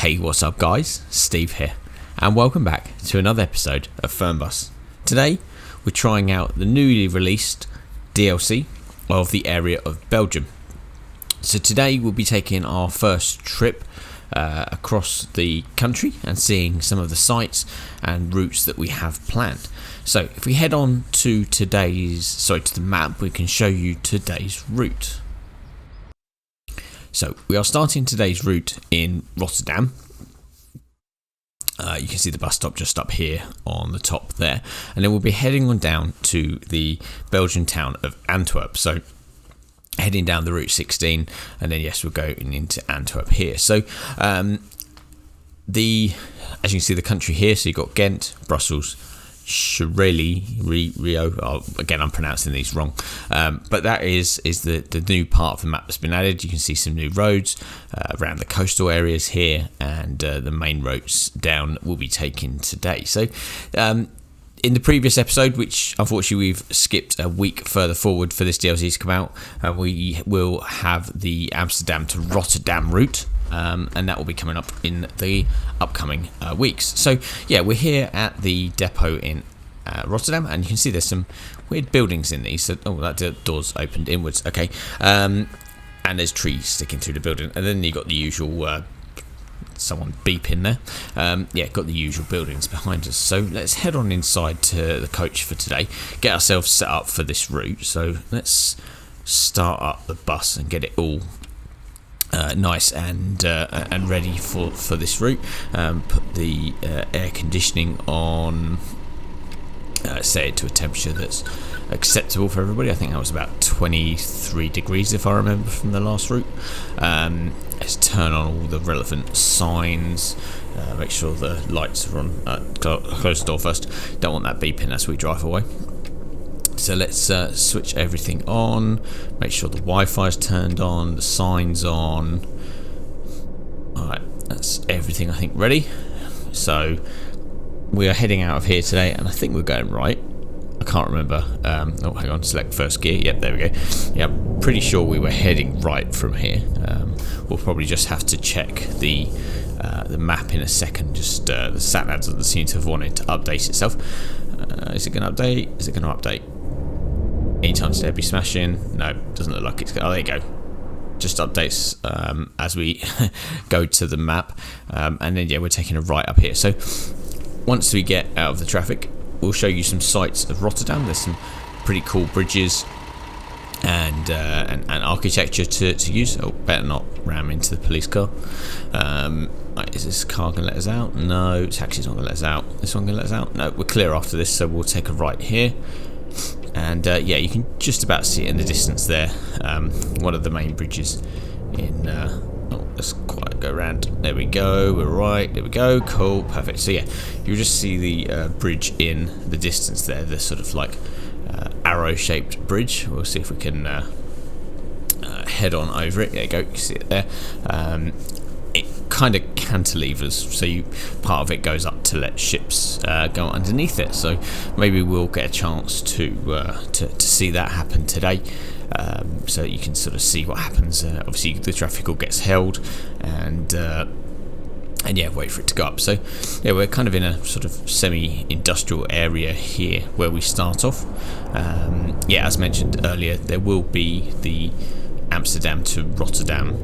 Hey, what's up guys? Steve here, and welcome back to another episode of Fernbus. Today, we're trying out the newly released DLC of the area of Belgium. So today we'll be taking our first trip across the country and seeing some of the sites and routes that we have planned. So if we head on to to the map, we can show you today's route. So we are starting today's route in Rotterdam. You can see the bus stop just up here on the top there, and then we'll be heading on down to the Belgian town of Antwerp. So heading down the route 16, and then yes, we're going into Antwerp here. So as you can see, the country here, so you've got Ghent, Brussels, Rio. Again, I'm pronouncing these wrong, but that is the new part of the map that's been added. You can see some new roads around the coastal areas here, and the main roads down will be taken today. So in the previous episode, which unfortunately we've skipped a week further forward for this DLC to come out, we will have the Amsterdam to Rotterdam route. And that will be coming up in the upcoming weeks. So yeah, we're here at the depot in Rotterdam, and you can see there's some weird buildings in these. So, that door's opened inwards. Okay, and there's trees sticking through the building, and then you got the usual someone beeping there. Yeah, got the usual buildings behind us. So let's head on inside to the coach for today. Get ourselves set up for this route. So let's start up the bus and get it all nice and ready for this route. Put the air conditioning on, set it to a temperature that's acceptable for everybody. I think that was about 23 degrees if I remember from the last route. Let's turn on all the relevant signs, make sure the lights are on. Close the door first, don't want that beeping as we drive away. So let's switch everything on, make sure the Wi-Fi is turned on, the signs on. Alright, that's everything I think ready. So we are heading out of here today, and I think we're going right. I can't remember. Oh, hang on, select first gear. Yep, there we go. Yeah, I'm pretty sure we were heading right from here. We'll probably just have to check the map in a second. Just the sat nav doesn't seem to have wanted to update itself. Is it going to update? Is it going to update? Anytime today be smashing. No, doesn't look like it's going. Oh, there you go. Just updates as we go to the map, and then yeah, we're taking a right up here. So once we get out of the traffic, we'll show you some sights of Rotterdam. There's some pretty cool bridges and architecture to use. Oh, better not ram into the police car. Right, is this car going to let us out? No, taxi's not going to let us out. This one going to let us out? No, we're clear after this, so we'll take a right here. And yeah, you can just about see it in the distance there. One of the main bridges in... let's quite go around. There we go, we're right, there we go, cool, perfect. So yeah, you'll just see the bridge in the distance there, the sort of like arrow-shaped bridge. We'll see if we can head on over it. There you go, you can see it there. It kind of cantilevers, so part of it goes up to let ships go underneath it. So maybe we'll get a chance to see that happen today, so that you can sort of see what happens. Obviously, the traffic all gets held, and yeah, wait for it to go up. So yeah, we're kind of in a sort of semi-industrial area here where we start off. Yeah, as mentioned earlier, there will be the Amsterdam to Rotterdam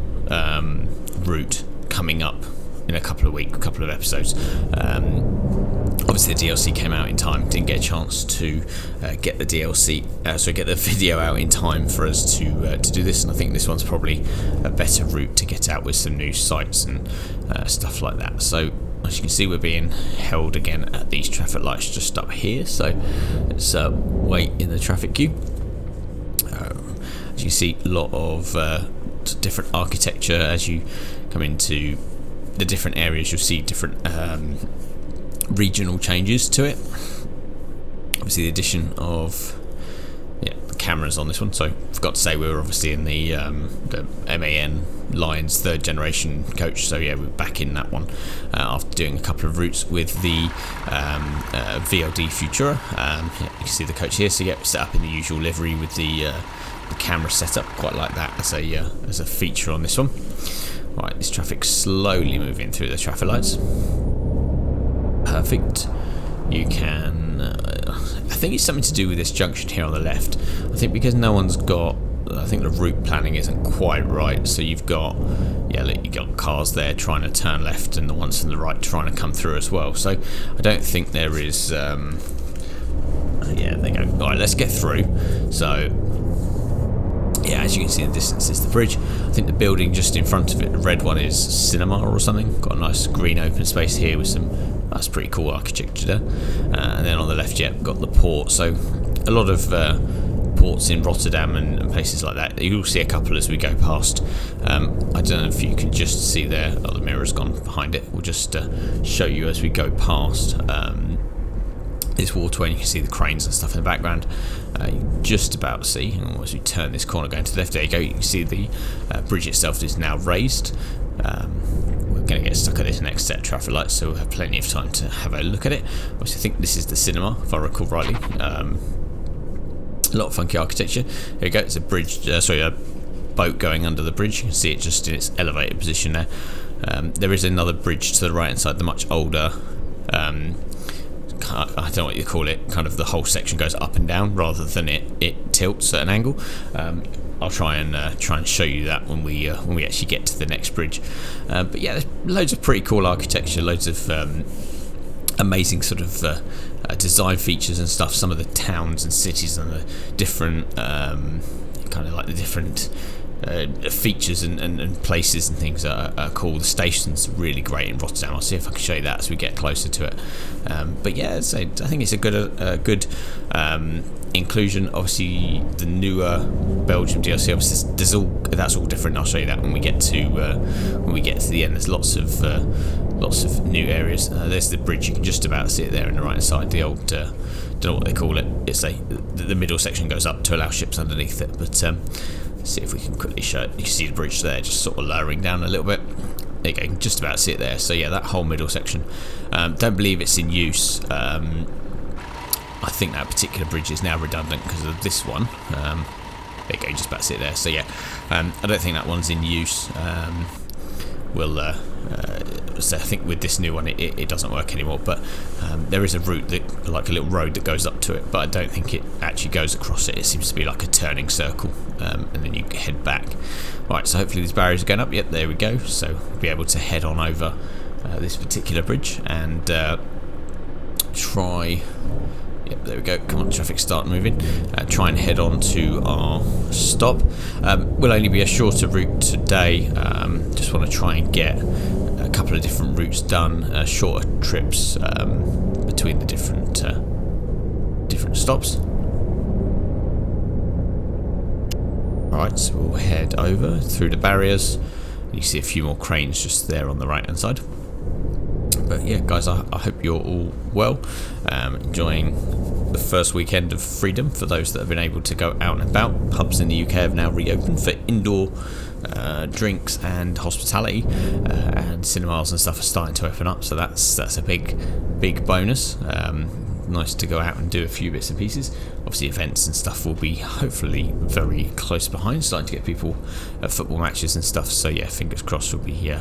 route coming up in a couple of episodes. Obviously the DLC came out in time, didn't get a chance to get the get the video out in time for us to do this, and I think this one's probably a better route to get out with some new sites and stuff like that. So as you can see, we're being held again at these traffic lights just up here, so let's wait in the traffic queue. As you see, a lot of different architecture. As you come into the different areas, you'll see different regional changes to it. Obviously the addition of the cameras on this one. So forgot to say, we were obviously in the MAN Lions 3rd generation coach, so yeah, we're back in that one after doing a couple of routes with the VLD Futura. You can see the coach here, so yeah, set up in the usual livery with the camera setup. Quite like that as a feature on this one. Right, this traffic's slowly moving through the traffic lights. Perfect. You can... I think it's something to do with this junction here on the left. I think because no one's got... I think the route planning isn't quite right, so you've got... Yeah, look, you've got cars there trying to turn left and the ones on the right trying to come through as well. So I don't think there is... yeah, they go. Alright, let's get through. So... Yeah, as you can see in the distance is the bridge. I think the building just in front of it, the red one, is cinema or something. Got a nice green open space here with some... That's pretty cool architecture there. And then on the left, yeah, got the port. So a lot of ports in Rotterdam and places like that. You'll see a couple as we go past. I don't know if you can just see there. Oh, the mirror's gone behind it. We'll just show you as we go past this waterway, and you can see the cranes and stuff in the background. You can just about see, as we turn this corner going to the left, there you go, you can see the bridge itself is now raised. We're going to get stuck at this next set of traffic lights, so we'll have plenty of time to have a look at it. Obviously, I think this is the cinema, if I recall rightly. A lot of funky architecture. Here you go, it's a bridge, a boat going under the bridge. You can see it just in its elevated position there. There is another bridge to the right hand side, the much older... I don't know what you call it, kind of the whole section goes up and down rather than it tilts at an angle. I'll try and show you that when we actually get to the next bridge. But yeah, there's loads of pretty cool architecture, loads of amazing sort of design features and stuff. Some of the towns and cities and the different kind of like the different features and places and things are cool. The station's really great in Rotterdam. I'll see if I can show you that as we get closer to it. But yeah, so I think it's a good inclusion. Obviously, the newer Belgium DLC, obviously, that's all different. I'll show you that when we get to the end. There's lots of new areas. There's the bridge. You can just about see it there on the right hand side. The old don't know what they call it. It's the middle section goes up to allow ships underneath it, but. See if we can quickly show it. You can see the bridge there just sort of lowering down a little bit. There you go, you can just about see it there. So yeah, that whole middle section. Don't believe it's in use. I think that particular bridge is now redundant because of this one. There you go, you just about see it there. So yeah, I don't think that one's in use. So I think with this new one it doesn't work anymore, but there is a route like a little road that goes up to it, but I don't think it actually goes across it. It seems to be like a turning circle, and then you head back. Right, so hopefully these barriers are going up. Yep, there we go. So we'll be able to head on over this particular bridge and try. Yep, there we go. Come on, traffic, start moving. Try and head on to our stop. Will only be a shorter route today. Just want to try and get a couple of different routes done, shorter trips between the different stops. Right, so we'll head over through the barriers. You see a few more cranes just there on the right hand side. But yeah, guys, I hope you're all well, enjoying the first weekend of freedom for those that have been able to go out and about. Pubs in the UK have now reopened for indoor drinks and hospitality, and cinemas and stuff are starting to open up, so that's a big bonus. Nice to go out and do a few bits and pieces. Obviously events and stuff will be hopefully very close behind, starting to get people at football matches and stuff, so yeah, fingers crossed we'll be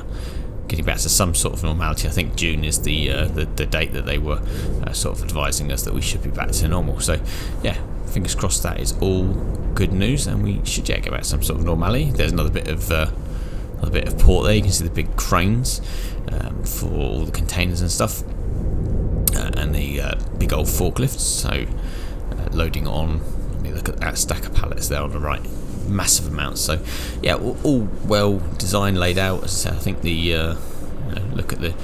getting back to some sort of normality. I think June is the date that they were sort of advising us that we should be back to normal. So yeah, fingers crossed that is all good news, and we should get back to some sort of normality. There's another bit of port there. You can see the big cranes for all the containers and stuff, and the big old forklifts. So loading on. Let me look at that stack of pallets there on the right. Massive amounts. So yeah, all well designed, laid out. As I say, I think the look at the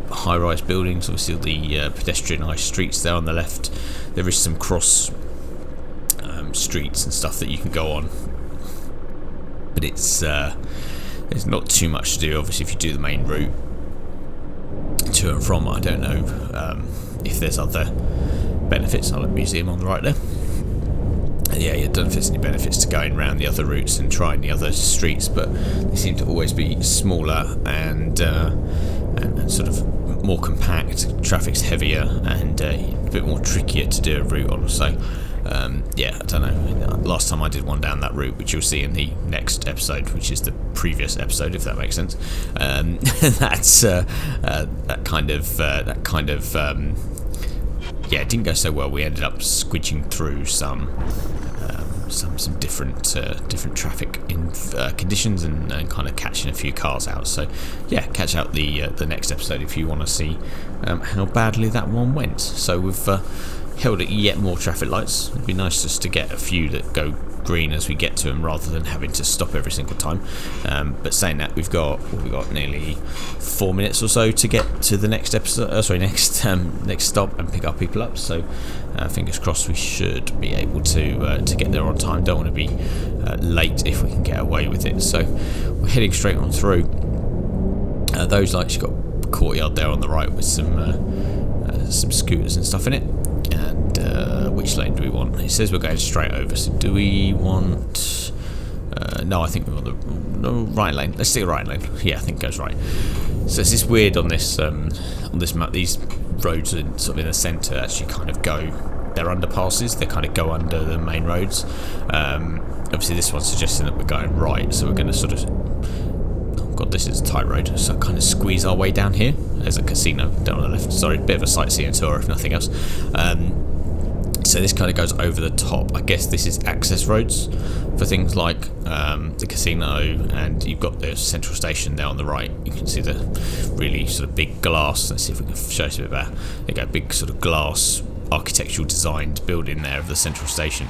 high-rise buildings. Obviously the pedestrianised streets there on the left. There is some cross streets and stuff that you can go on, but it's there's not too much to do. Obviously, if you do the main route to and from, I don't know if there's other benefits. I'll have museum on the right there. Yeah, I don't know if there's any benefits to going around the other routes and trying the other streets, but they seem to always be smaller and and sort of more compact. Traffic's heavier and a bit more trickier to do a route on. So yeah, I don't know. Last time I did one down that route, which you'll see in the next episode, which is the previous episode, if that makes sense. That's that kind of yeah, it didn't go so well. We ended up squidging through some different traffic conditions and kind of catching a few cars out. So yeah, catch out the next episode if you want to see how badly that one went. So we've held at yet more traffic lights. It'd be nice just to get a few that go green as we get to them, rather than having to stop every single time. But saying that, we've got nearly 4 minutes or so to get to the next episode. Next stop and pick our people up. So fingers crossed we should be able to get there on time. Don't want to be late if we can get away with it. So we're heading straight on through. Those lights, you've got a courtyard there on the right with some scooters and stuff in it. And which lane do we want? It says we're going straight over, so do we want no, I think we want the right lane. Let's take the right lane. Yeah, I think it goes right. So it's this weird on this map, these roads are sort of in the centre actually kind of go, they're underpasses, they kind of go under the main roads. Obviously this one's suggesting that we're going right, so we're going to sort of, oh god, this is a tight road, so kind of squeeze our way down here. There's a casino down on the left. Sorry, bit of a sightseeing tour if nothing else. So this kind of goes over the top. I guess this is access roads for things like the casino, and you've got the central station there on the right. You can see the really sort of big glass. Let's see if we can show it a bit better. There you go, big sort of glass architectural designed building there of the central station.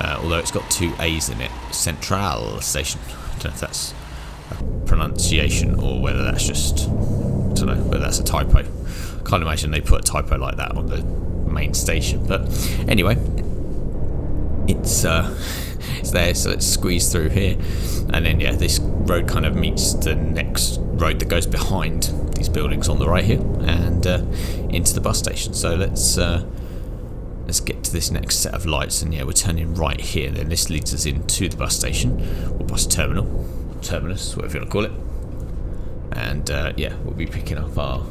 Although it's got two A's in it. Central Station. I don't know if that's a pronunciation or whether that's just, I don't know, whether that's a typo. Can't imagine they put a typo like that on the main station, but anyway, it's there, so let's squeeze through here, and then yeah, this road kind of meets the next road that goes behind these buildings on the right here, and into the bus station. So let's get to this next set of lights, and yeah, we're turning right here, then this leads us into the bus station, or bus terminal, terminus, whatever you want to call it. And yeah, we'll be picking up our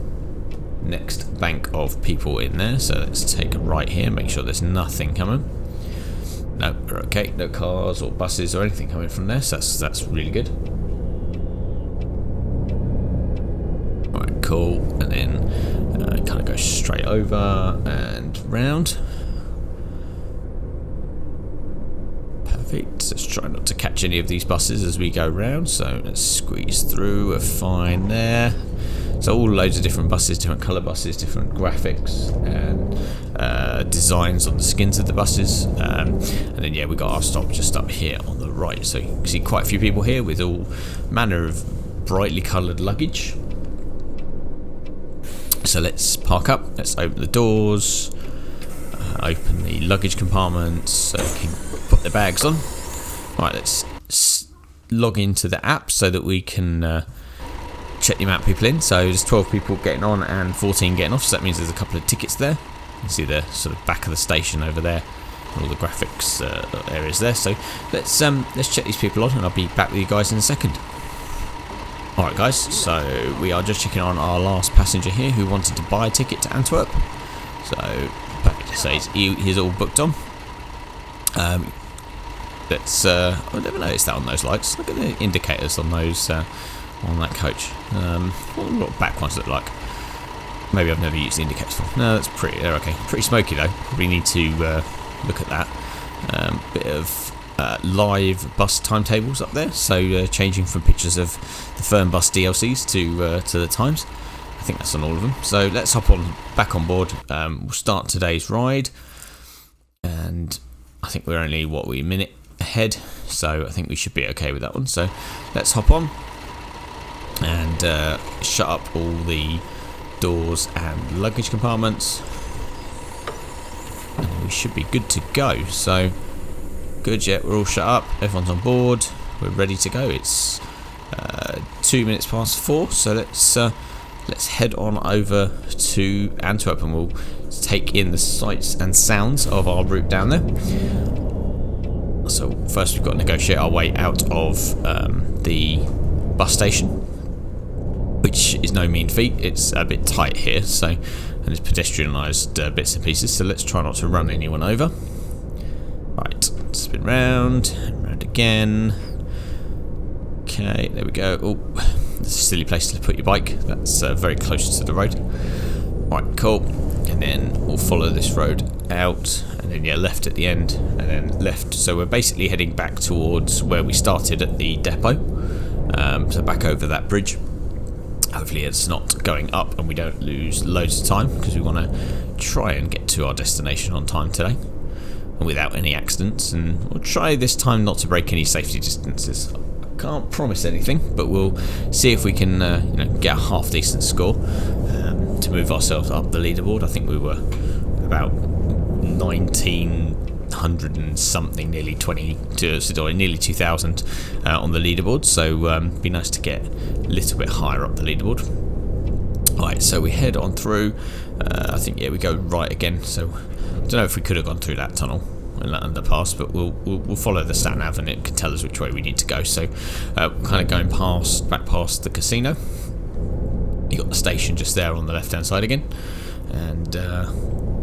next bank of people in there. So let's take a right here, make sure there's nothing coming. No, we're okay, no cars or buses or anything coming from there, so that's really good. Alright, cool, and then kind of go straight over and round. Perfect. Let's try not to catch any of these buses as we go round, so let's squeeze through. We're fine there. So all loads of different buses, different colour buses, different graphics and designs on the skins of the buses. And then yeah, we got our stop just up here on the right. So you can see quite a few people here with all manner of brightly coloured luggage. So let's park up, let's open the doors, open the luggage compartments so we can put the bags on. Alright, let's log into the app so that we can check the amount of people in. So there's 12 people getting on and 14 getting off, so that means there's a couple of tickets there. You can see the sort of back of the station over there, all the graphics areas there. So let's check these people on, and I'll be back with you guys in a second. Alright guys, so we are just checking on our last passenger here who wanted to buy a ticket to Antwerp. So perfect to say he's all booked on. Let's I've never noticed that on those lights. Look at the indicators on those on that coach. What do back ones look like? Maybe I've never used the indicators before. No, that's pretty. They're okay. Pretty smoky though. Probably need to look at that. Bit of live bus timetables up there. So changing from pictures of the Fernbus DLCs to the times. I think that's on all of them. So let's hop on back on board. We'll start today's ride, and I think we're only a minute ahead. So I think we should be okay with that one. So let's hop on and shut up all the doors and luggage compartments, and we should be good to go. So good, yeah, we're all shut up, everyone's on board, we're ready to go. It's 2 minutes past 4, so let's head on over to Antwerp and we'll take in the sights and sounds of our route down there. So first we've got to negotiate our way out of the bus station, which is no mean feat. It's a bit tight here, so, and it's pedestrianised bits and pieces, so let's try not to run anyone over. Right, spin round again. Okay, there we go. Oh, that's a silly place to put your bike. That's very close to the road. Right, cool. And then we'll follow this road out, and then left at the end, and then left. So we're basically heading back towards where we started at the depot. So back over that bridge. Hopefully it's not going up and we don't lose loads of time, because we want to try and get to our destination on time today and without any accidents, and we'll try this time not to break any safety distances. I can't promise anything, but we'll see if we can get a half decent score to move ourselves up the leaderboard. I think we were about 1900 and something, nearly 2000 on the leaderboard, so be nice to get a little bit higher up the leaderboard. Alright, so we head on through. I think we go right again, so I don't know if we could have gone through that tunnel and that underpass, but we'll follow the sat nav and it can tell us which way we need to go. So kind of going back past the casino. You got the station just there on the left hand side again, and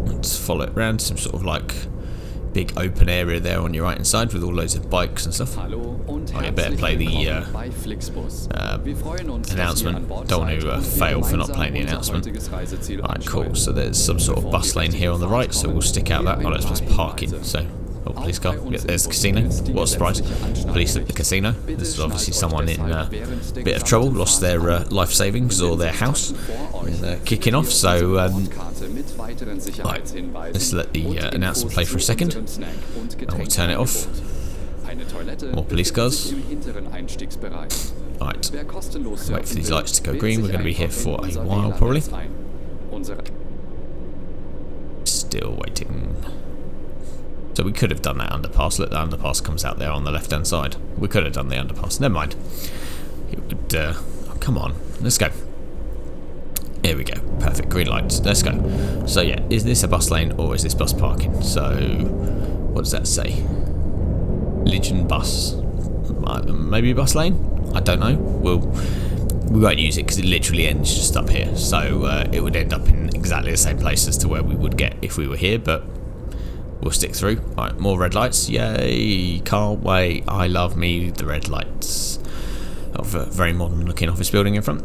let's follow it around. Some sort of like big open area there on your right hand side with all loads of bikes and stuff. I better play the announcement. Don't want to fail for not playing the announcement. Alright, cool. So there's some sort of bus lane here on the right, so we'll stick out that. Oh, that's just parking. So, oh, police car. Yeah, there's the casino. What a surprise. Police at the casino. This is obviously someone in a bit of trouble, lost their life savings or their house. And kicking off, so right, let's let the announcement play for a second, and we'll turn it off. More police cars. Right, wait for these lights to go green. We're going to be here for a while probably. Still waiting. So we could have done that underpass. Look, the underpass comes out there on the left hand side. We could have done the underpass. Never mind. It would, oh, come on, let's go. Here we go. Perfect. Green lights. Let's go. So yeah, is this a bus lane or is this bus parking? So what does that say? Legion bus. Maybe bus lane? I don't know. We won't use it because it literally ends just up here. So it would end up in exactly the same place as to where we would get if we were here, but we'll stick through. Right, more red lights. Yay. Can't wait. I love me the red lights. Of a very modern looking office building in front.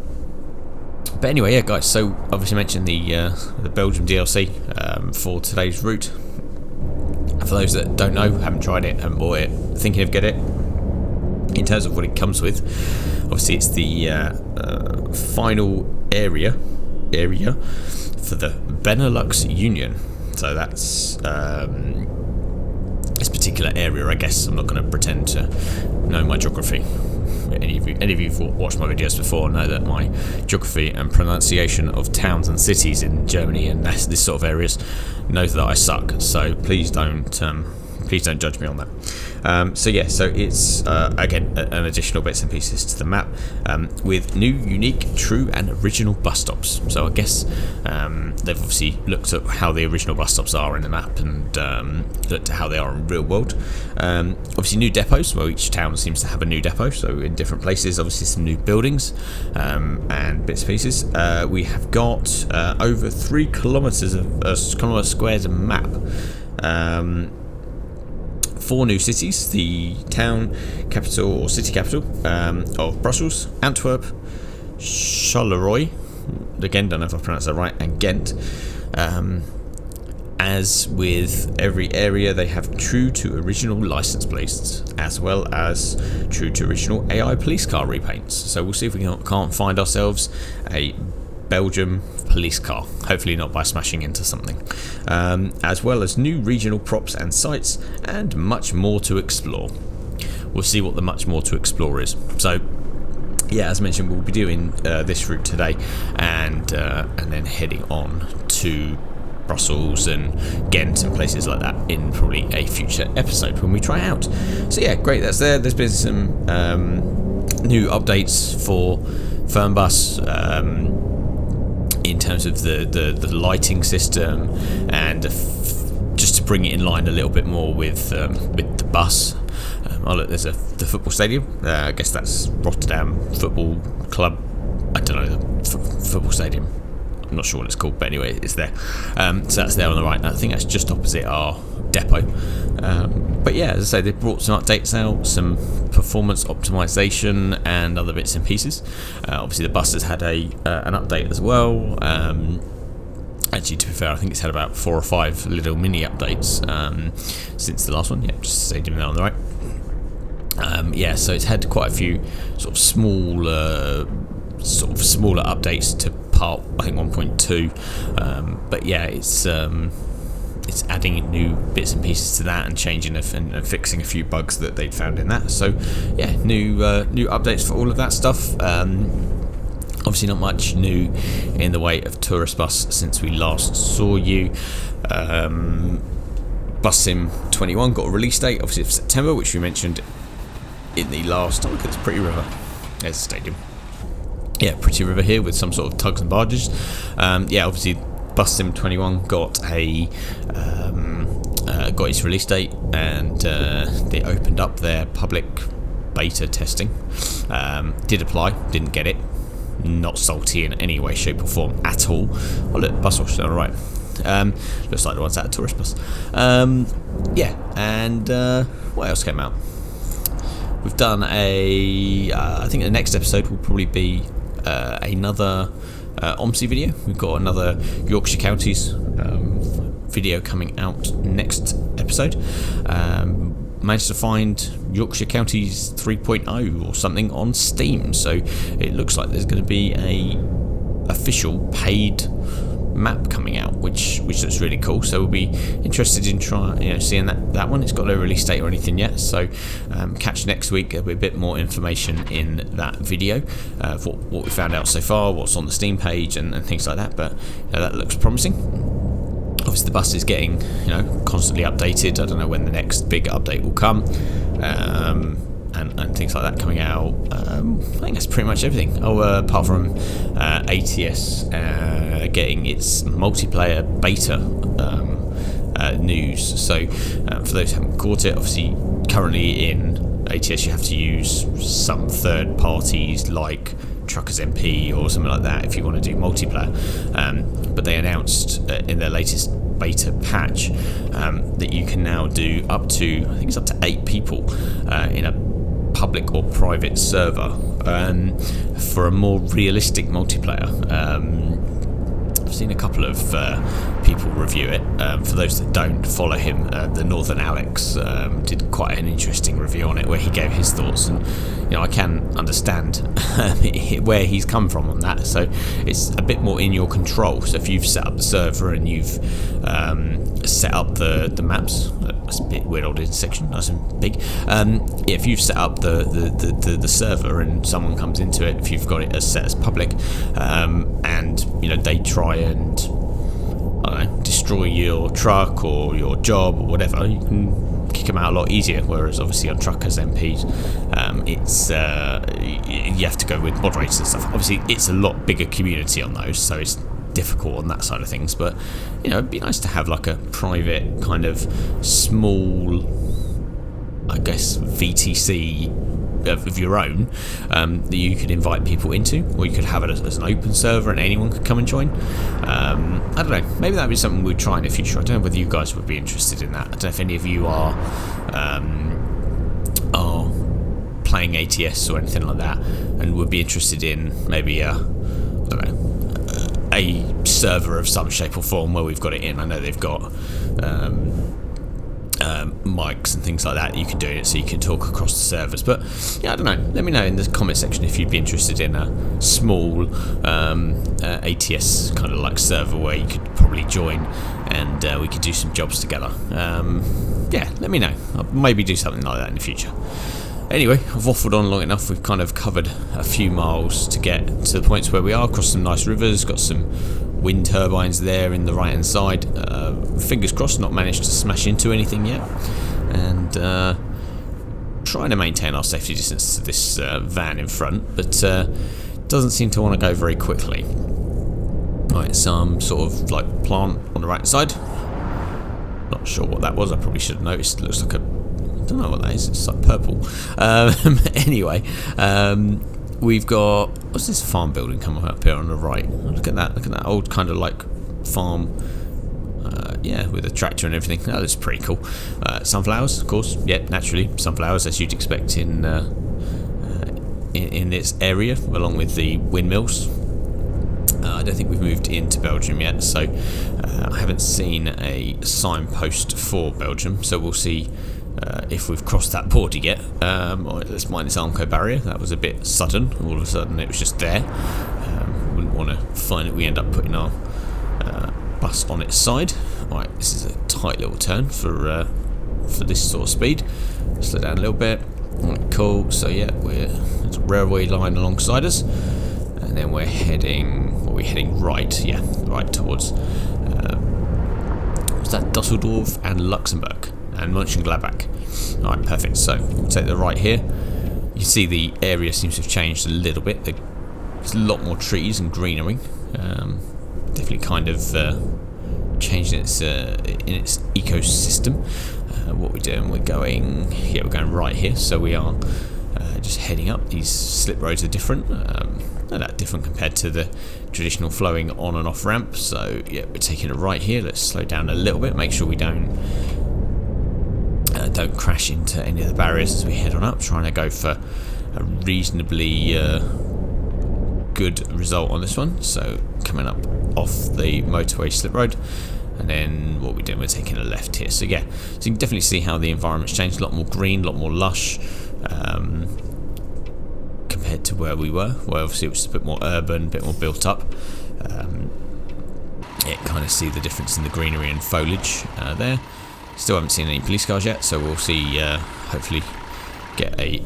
But anyway, yeah, guys, so obviously mentioned the Belgium DLC for today's route. For those that don't know, haven't tried it, haven't bought it, thinking of get it, in terms of what it comes with, obviously it's the final area for the Benelux Union. So that's this particular area, I guess. I'm not going to pretend to know my geography. Any of you who've watched my videos before know that my geography and pronunciation of towns and cities in Germany and this sort of areas knows that I suck. So please don't judge me on that. So yeah, so it's again an additional bits and pieces to the map with new, unique, true and original bus stops. So I guess they've obviously looked at how the original bus stops are in the map and looked at how they are in real world. Obviously new depots. Well, each town seems to have a new depot, so in different places. Obviously some new buildings and bits and pieces. We have got over 3 kilometres of kilometre squares of map. 4 new cities: the town capital or city capital of Brussels, Antwerp, Charleroi, again don't know if I pronounced that right, and Ghent. As with every area, they have true to original license plates as well as true to original AI police car repaints. So we'll see if we can't find ourselves a Belgium police car, hopefully not by smashing into something, as well as new regional props and sites and much more to explore. We'll see what the much more to explore is. So yeah, as mentioned, we'll be doing this route today and then heading on to Brussels and Ghent and places like that in probably a future episode when we try out. So yeah, great, that's there. There's been some new updates for Fernbus in terms of the lighting system and just to bring it in line a little bit more with the bus. Oh look, there's the football stadium. I guess that's Rotterdam Football Club I don't know, the football stadium. I'm not sure what it's called, but anyway, it's there. So that's there on the right. I think that's just opposite our depot. But yeah, as I say, they brought some updates out, some performance optimization and other bits and pieces. Obviously, the bus has had an update as well. Actually, to be fair, I think it's had about 4 or 5 little mini updates since the last one. Yeah, just stadium there on the right. Yeah, so it's had quite a few sort of smaller updates to part, I think 1.2. But yeah, it's adding new bits and pieces to that and changing and fixing a few bugs that they'd found in that. So yeah, new updates for all of that stuff. Obviously not much new in the way of Tourist Bus since we last saw you. Bus Sim 21 got a release date, obviously of September, which we mentioned in the last. Oh, look at this pretty river. There's the stadium. Yeah, pretty river here with some sort of tugs and barges. Yeah, obviously Bus Sim 21 got its release date, and they opened up their public beta testing. Did apply, didn't get it. Not salty in any way, shape or form at all. Oh look, bus wash down the right. Looks like the ones out of Tourist Bus. Yeah, and what else came out? We've done I think the next episode will probably be another OMSI video. We've got another Yorkshire Counties video coming out next episode. Managed to find Yorkshire Counties 3.0 or something on Steam, so it looks like there's going to be a official paid map coming out, which looks really cool. So we'll be interested in seeing that one. It's got no release date or anything yet, so catch next week. There'll be a bit more information in that video of what we found out so far, what's on the Steam page and things like that. But that looks promising. Obviously the bus is getting constantly updated. I don't know when the next big update will come, and things like that coming out. I think that's pretty much everything. Apart from ATS getting its multiplayer beta news. So for those who haven't caught it, obviously currently in ATS you have to use some third parties like Truckers MP or something like that if you want to do multiplayer. But they announced in their latest beta patch that you can now do up to, I think it's up to 8 people in a public or private server for a more realistic multiplayer. I've seen a couple of people review it. For those that don't follow him, the Northern Alex did quite an interesting review on it where he gave his thoughts, and I can understand where he's come from on that. So it's a bit more in your control. So if you've set up the server and you've set up the maps, that's a bit weird old intersection, nice and big. If you've set up the server and someone comes into it, if you've got it as set as public, and they try and destroy your truck or your job or whatever, you can kick them out a lot easier. Whereas obviously on Truckers MPs, it's you have to go with moderators and stuff. Obviously it's a lot bigger community on those, so it's difficult on that side of things. But it'd be nice to have like a private kind of small, I guess, VTC of your own that you could invite people into, or you could have it as an open server and anyone could come and join. I don't know, maybe that'd be something we'd try in the future. I don't know whether you guys would be interested in that. I don't know if any of you are playing ATS or anything like that and would be interested in maybe a server of some shape or form where we've got it in. I know they've got mics and things like that you can do it so you can talk across the servers. But I don't know, let me know in the comment section if you'd be interested in a small ATS kind of like server where you could probably join and we could do some jobs together. Let me know. I'll maybe do something like that in the future. Anyway, I've waffled on long enough. We've kind of covered a few miles to get to the points where we are, across some nice rivers, got some wind turbines there in the right hand side. Fingers crossed, not managed to smash into anything yet, and trying to maintain our safety distance to this van in front, but doesn't seem to want to go very quickly. Right, some sort of like plant on the right side. Not sure what that was. I probably should have noticed. It looks like I don't know what that is. It's like purple. Anyway, we've got, what's this farm building coming up here on the right? Look at that old kind of like farm, yeah, with a tractor and everything. That looks pretty cool. Sunflowers, of course, yeah, naturally sunflowers, as you'd expect in this area, along with the windmills. I don't think we've moved into Belgium yet, so I haven't seen a signpost for Belgium, so we'll see if we've crossed that border yet. Let's mind this Armco barrier. That was a bit sudden. All of a sudden it was just there. Wouldn't want to find it. We end up putting our bus on its side. Right, this is a tight little turn for this sort of speed. Slow down a little bit. Right, cool. So yeah, there's a railway line alongside us, and then we're heading right. Yeah, right towards what's that? Dusseldorf and Luxembourg and Mönchengladbach. Alright, perfect. So we'll take the right here. You can see the area seems to have changed a little bit. There's a lot more trees and greenery. Definitely kind of changed in its ecosystem. What we're doing, we're going right here. So we are just heading up. These slip roads are different. Not that different compared to the traditional flowing on and off ramp. So yeah, we're taking it right here. Let's slow down a little bit. Make sure we don't crash into any of the barriers as we head on up. Trying to go for a reasonably good result on this one. So coming up off the motorway slip road, and then what we're doing, we're taking a left here. So yeah, so you can definitely see how the environment's changed. A lot more green, a lot more lush, compared to where we were, where obviously it was a bit more urban, a bit more built up. Yeah, kind of see the difference in the greenery and foliage there. Still haven't seen any police cars yet, so we'll see, hopefully get a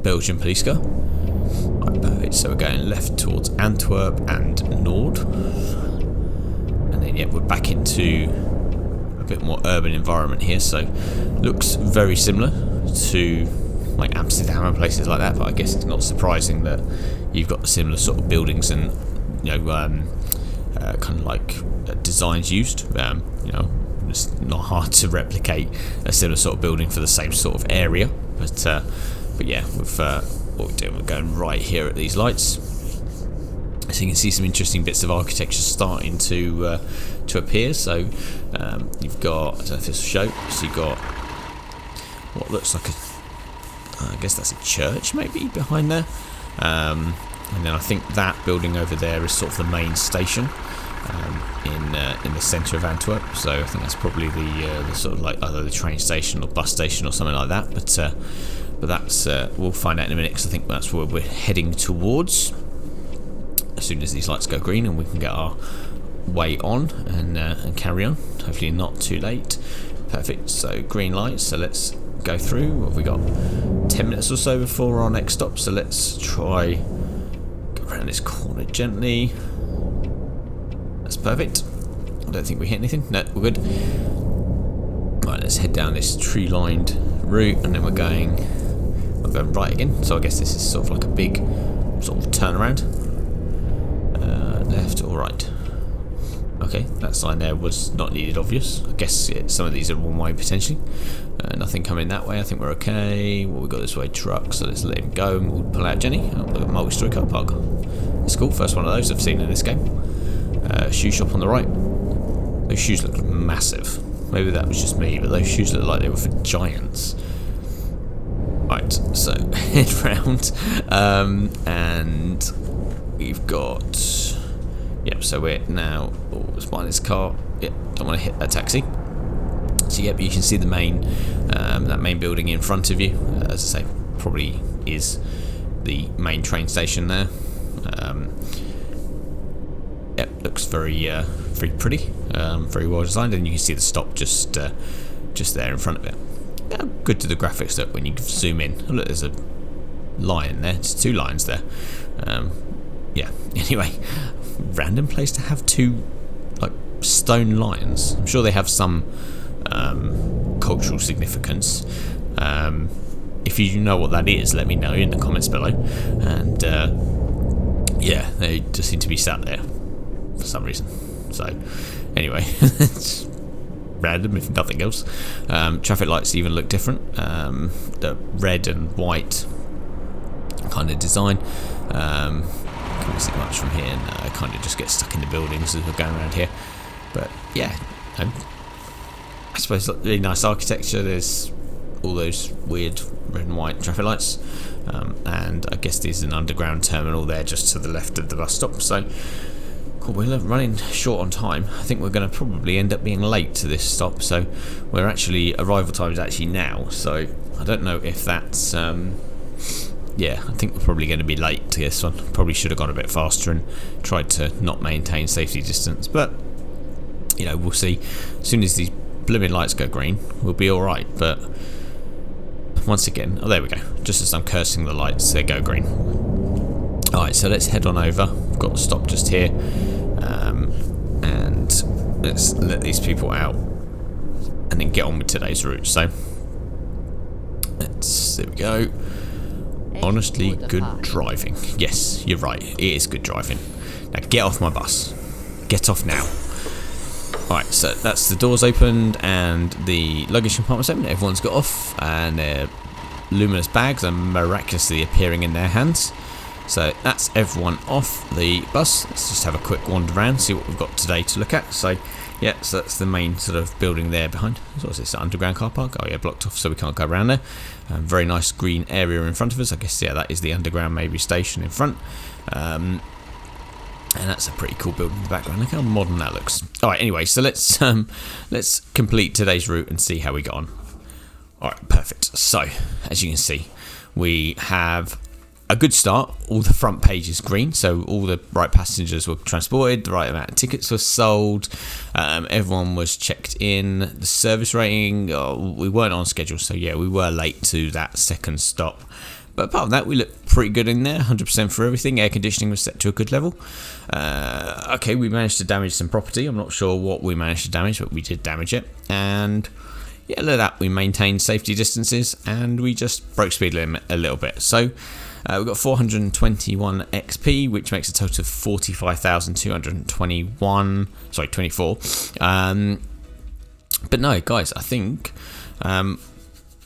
Belgian police car. Right, perfect. So we're going left towards Antwerp and Nord. And then yeah, we're back into a bit more urban environment here, so looks very similar to like Amsterdam and places like that, but I guess it's not surprising that you've got similar sort of buildings and, you know, kind of like designs used. You know, it's not hard to replicate a similar sort of building for the same sort of area, but yeah, with what we're doing, we're going right here at these lights, so you can see some interesting bits of architecture starting to appear. So you've got, I don't know if this will show, so you've got what looks like I guess that's a church maybe behind there, and then I think that building over there is sort of the main station in the centre of Antwerp. So I think that's probably the sort of like either the train station or bus station or something like that. But that's we'll find out in a minute, because I think that's where we're heading towards as soon as these lights go green and we can get our way on and carry on. Hopefully not too late. Perfect. So green lights. So let's go through. What have we got? 10 minutes or so before our next stop. So let's try go around this corner gently. That's perfect. I don't think we hit anything. No, we're good. Right, let's head down this tree-lined route, and then we're going right again. So I guess this is sort of like a big sort of turnaround. Left or right? Okay, that sign there was not needed, obvious. I guess some of these are one way potentially. Nothing coming that way. I think we're okay. Well, we got this way truck, so let's let him go and we'll pull out Jenny. Oh, we've got a multi-story car park. It's cool. First one of those I've seen in this game. Shoe shop on the right. Those shoes look massive. Maybe that was just me, but those shoes look like they were for giants. Right, so head round, and we've got. Yep, so we're now. Oh, let's find this car. Yep, don't want to hit that taxi. So yep, you can see the main, that main building in front of you. As I say, probably is the main train station there. Yep, looks very, very pretty, very well designed, and you can see the stop just there in front of it. Yeah, good to the graphics look when you zoom in. Oh, look, there's a lion there. It's two lions there. Yeah. Anyway, random place to have two like stone lions. I'm sure they have some cultural significance. If you know what that is, let me know in the comments below. And yeah, they just seem to be sat there for some reason. So anyway, it's random if nothing else. Traffic lights even look different. The red and white kind of design. Can't really see much from here, and I kind of just get stuck in the buildings as we're going around here. But yeah, I suppose really nice architecture. There's all those weird red and white traffic lights, and I guess there's an underground terminal there just to the left of the bus stop. So cool, we're running short on time. I think we're going to probably end up being late to this stop, so we're actually, arrival time is actually now, so I don't know if that's yeah, I think we're probably going to be late to this one. Probably should have gone a bit faster and tried to not maintain safety distance, but you know, we'll see. As soon as these blooming lights go green, we'll be alright. But once again, oh, there we go, just as I'm cursing the lights, they go green. Alright, so let's head on over. We've got to stop just here, and let's let these people out and then get on with today's route. So there we go. Honestly, good driving. Yes, you're right, it is good driving. Now get off my bus. Get off now. Alright, so that's the doors opened and the luggage compartment's open. Everyone's got off and their luminous bags are miraculously appearing in their hands. So that's everyone off the bus. Let's just have a quick wander around, see what we've got today to look at. So yeah, so that's the main sort of building there behind. So what's this, underground car park? Oh yeah, blocked off, so we can't go around there. Very nice green area in front of us. I guess, yeah, that is the underground maybe station in front. And that's a pretty cool building in the background. Look how modern that looks. Alright, anyway, so let's complete today's route and see how we got on. Alright, perfect. So, as you can see, we have a good start. All the front page is green, so all the right passengers were transported, the right amount of tickets were sold, everyone was checked in, the service rating, we weren't on schedule, so yeah, we were late to that second stop. But apart from that, we looked pretty good in there, 100% for everything. Air conditioning was set to a good level. Okay, we managed to damage some property. I'm not sure what we managed to damage, but we did damage it. And yeah, look at that. We maintained safety distances and we just broke speed limit a little bit. So we've got 421 XP, which makes a total of 45,221. Sorry, 24. But no, guys, I think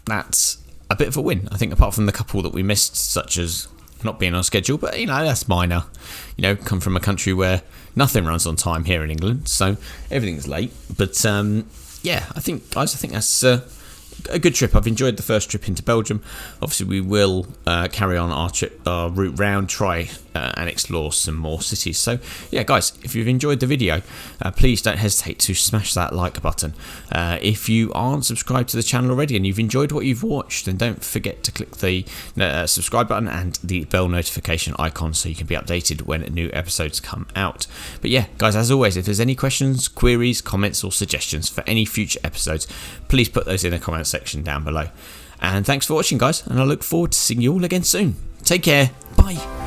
that's a bit of a win. I think apart from the couple that we missed, such as not being on schedule, but you know, that's minor. You know, come from a country where nothing runs on time here in England, so everything's late. But yeah, I think, guys, I think that's a good trip. I've enjoyed the first trip into Belgium. Obviously, we will carry on our route round, try and explore some more cities. So yeah, guys, if you've enjoyed the video, please don't hesitate to smash that like button. If you aren't subscribed to the channel already and you've enjoyed what you've watched, then don't forget to click the subscribe button and the bell notification icon so you can be updated when new episodes come out. But yeah, guys, as always, if there's any questions, queries, comments or suggestions for any future episodes, please put those in the comments section down below. And thanks for watching, guys, and I look forward to seeing you all again soon. Take care. Bye.